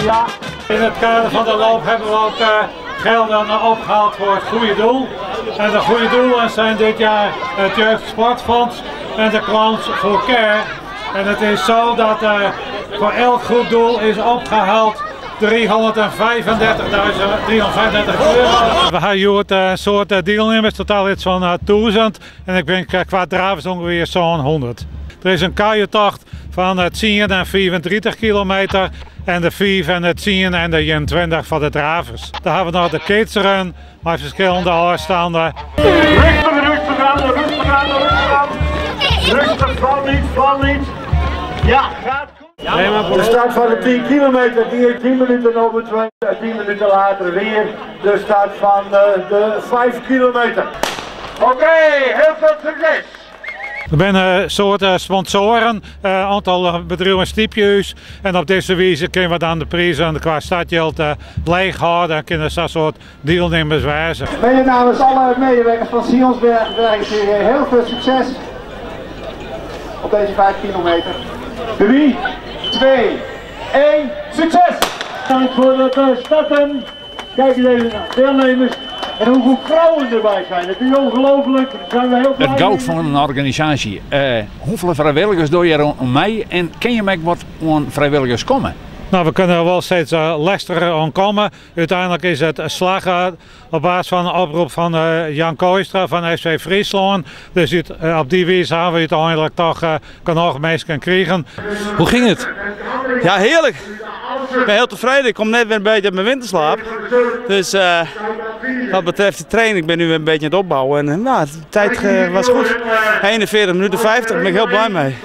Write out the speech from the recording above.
Ja. In het kader van de loop hebben we ook gelden opgehaald voor het goede doel. En de goede doelen zijn dit jaar het Jeugdsportfonds en de Clowns for Care. En het is zo dat voor elk goed doel is opgehaald €335.000. We hebben hier een soort deelnemers, totaal iets van 1000 en ik ben qua dravers ongeveer zo'n 100. Er is een kajutocht van het 10 en 34 kilometer en de 5 en het 10 en de 21 van de dravers. Dan hebben we nog de kidsrun met verschillende afstanden. Rustig aan. Rustig, val niet. Ja, gaat goed. De start van de 10 kilometer, die heeft 10 minuten over 2, 10 minuten later weer de start van de 5 kilometer. Oké, heel veel succes! Er zijn een soort sponsoren, een aantal bedrijven stiepjes en op deze wijze kunnen we dan de prijzen qua stadgeld leeg houden en kunnen zo'n soort deelnemers wijzen. Mede namens alle medewerkers van Sionsberg wens ik jullie heel veel succes op deze 5 kilometer. 3, 2, 1, succes! Bedankt voor het starten. Kijk eens even naar de deelnemers. En hoeveel vrouwen erbij zijn, het is ongelooflijk. Daar zijn we heel blij het goud van een organisatie. Hoeveel vrijwilligers doe je er mee en ken je met wat aan vrijwilligers komen? Nou, we kunnen er wel steeds lastiger aan komen. Uiteindelijk is het slagen op basis van een oproep van Jan Kooistra van SV Friesland. Dus op die wijze hebben we uiteindelijk toch genoeg mensen krijgen. Hoe ging het? Ja, heerlijk. Ik ben heel tevreden. Ik kom net weer een beetje uit mijn winterslaap. Dus wat betreft de training, ik ben nu weer een beetje aan het opbouwen. En nou, de tijd was goed. 41 minuten 50, daar ben ik heel blij mee.